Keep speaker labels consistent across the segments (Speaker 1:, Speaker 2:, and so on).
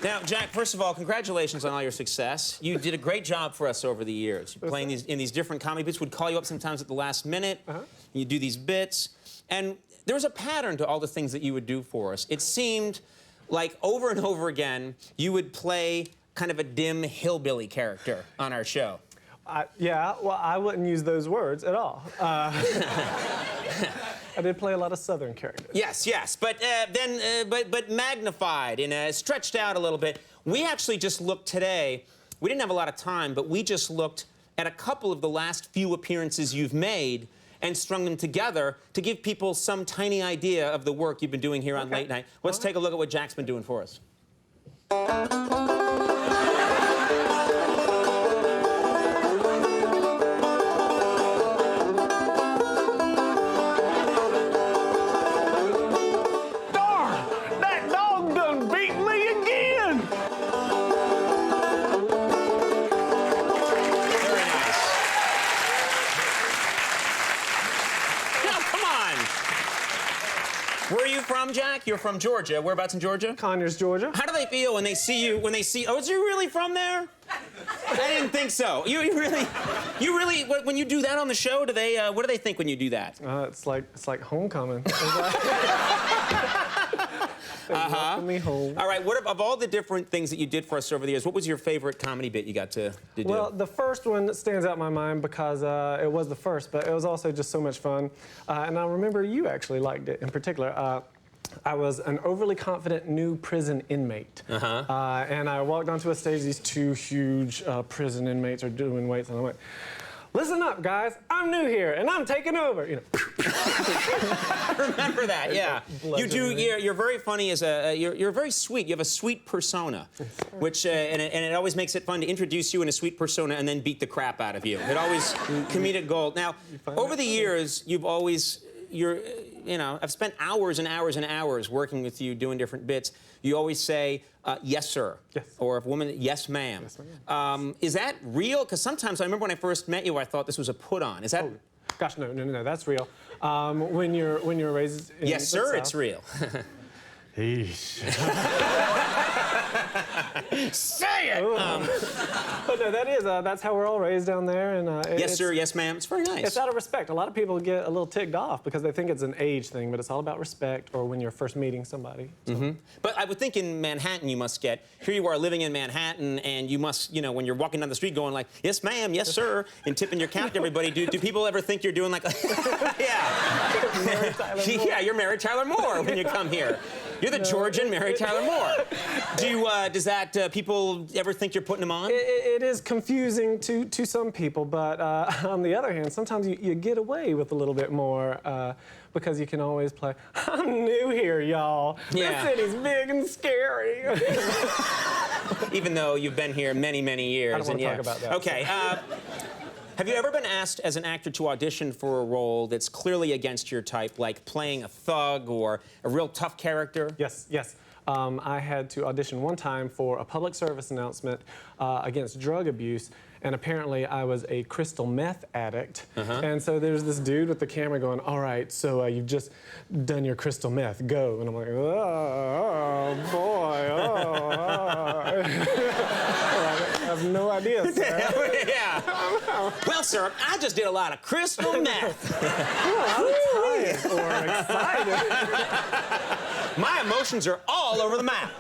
Speaker 1: Now, Jack, first of all, congratulations on all your success. You did a great job for us over the years. You're playing in these different comedy bits. We'd call you up sometimes at the last minute. You do these bits. And there was a pattern to all the things that you would do for us. It seemed like over and over again, you would play kind of a dim hillbilly character on our show.
Speaker 2: Yeah, well, I wouldn't use those words at all. I did play a lot of Southern characters.
Speaker 1: Yes, but but magnified and stretched out a little bit. We actually just looked today. We didn't have a lot of time, but we just looked at a couple of the last few appearances you've made and strung them together to give people some tiny idea of the work you've been doing here on Late Night. Let's take a look at what Jack's been doing for us. Where are you from, Jack? You're from Georgia. Whereabouts in Georgia?
Speaker 2: Conyers, Georgia.
Speaker 1: How do they feel when they see you? Oh, is you really from there? I didn't think so. You really. When you do that on the show, do they? What do they think when you do that?
Speaker 2: It's like homecoming. Welcome me home.
Speaker 1: All right. Of all the different things that you did for us over the years, what was your favorite comedy bit you got to do?
Speaker 2: Well, the first one stands out in my mind because it was the first, but it was also just so much fun. And I remember you actually liked it in particular. I was an overly confident new prison inmate. And I walked onto a stage, these two huge prison inmates are doing weights, and I went, "Listen up, guys. I'm new here, and I'm taking over." You know.
Speaker 1: I remember that. Yeah. You do. You're very funny. You're very sweet. You have a sweet persona, which and it always makes it fun to introduce you in a sweet persona and then beat the crap out of you. It always comedic gold. Now, over the years, I've spent hours and hours and hours working with you doing different bits. You always say, yes, sir.
Speaker 2: Yes.
Speaker 1: Or if a woman, yes, ma'am.
Speaker 2: Yes, ma'am.
Speaker 1: Is that real? Because sometimes I remember when I first met you, I thought this was a put-on. Is that?
Speaker 2: Oh, gosh, no, that's real. When you're raised in
Speaker 1: yes, sir,
Speaker 2: South,
Speaker 1: it's real. Say it!
Speaker 2: But no, that's how we're all raised down there. And
Speaker 1: yes, sir, yes, ma'am. It's very nice.
Speaker 2: It's out of respect. A lot of people get a little ticked off because they think it's an age thing, but it's all about respect or when you're first meeting somebody. So.
Speaker 1: But I would think in Manhattan you must get, here you are living in Manhattan, and you must, when you're walking down the street going like, yes, ma'am, yes, sir, and tipping your cap to everybody, do people ever think you're doing like, yeah. Yeah, you're Mary Tyler Moore when you come here. You're the Georgian Mary Tyler Moore. Does that people ever think you're putting them on?
Speaker 2: It is confusing to some people, but on the other hand, sometimes you get away with a little bit more because you can always play, "I'm new here, y'all.
Speaker 1: Yeah.
Speaker 2: This city's big and scary."
Speaker 1: Even though you've been here many, many years.
Speaker 2: I don't want to talk about that.
Speaker 1: Okay. Have you ever been asked as an actor to audition for a role that's clearly against your type, like playing a thug or a real tough character?
Speaker 2: Yes. I had to audition one time for a public service announcement against drug abuse, and apparently I was a crystal meth addict. And so there's this dude with the camera going, "All right, so you've just done your crystal meth, go." And I'm like, "Oh boy, I have no idea, sir."
Speaker 1: Yeah. Well, sir, I just did a lot of crystal meth.
Speaker 2: I'm tired or excited.
Speaker 1: My emotions are all over the map.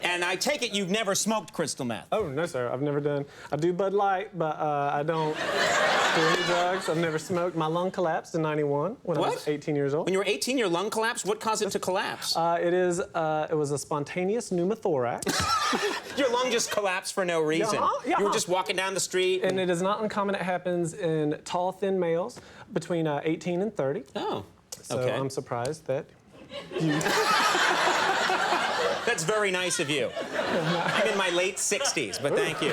Speaker 1: And I take it you've never smoked crystal meth.
Speaker 2: Oh, no, sir. I've never done. I do Bud Light, but I don't do any drugs. I've never smoked. My lung collapsed in '91 when I was 18 years old.
Speaker 1: When you were 18, your lung collapsed? What caused it to collapse?
Speaker 2: It was a spontaneous pneumothorax.
Speaker 1: Your lung just collapsed for no reason.
Speaker 2: Yeah.
Speaker 1: You were just walking down the street.
Speaker 2: And it is not uncommon. It happens in tall, thin males between 18 and 30.
Speaker 1: Oh,
Speaker 2: so
Speaker 1: okay.
Speaker 2: I'm surprised that you...
Speaker 1: That's very nice of you. I'm in my late 60s, but thank you.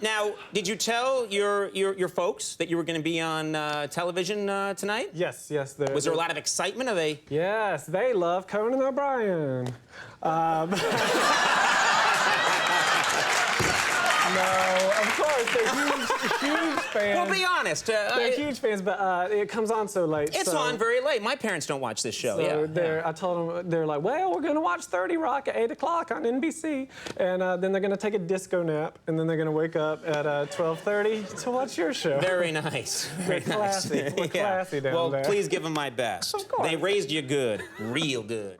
Speaker 1: Now, did you tell your folks that you were going to be on television tonight?
Speaker 2: Yes.
Speaker 1: Was there a lot of excitement? Are they?
Speaker 2: Yes, they love Conan O'Brien. No, of course, they're huge fans.
Speaker 1: Well, be honest.
Speaker 2: They're huge fans, but it comes on so late.
Speaker 1: It's
Speaker 2: so,
Speaker 1: on very late. My parents don't watch this show.
Speaker 2: So I told them, they're like, well, we're going to watch 30 Rock at 8 o'clock on NBC. And then they're going to take a disco nap, and then they're going to wake up at 12:30 to watch your show.
Speaker 1: Very nice. Very
Speaker 2: We're classy.
Speaker 1: nice.
Speaker 2: We're classy down there.
Speaker 1: Well, please give them my best.
Speaker 2: Of course.
Speaker 1: They raised you good, real good.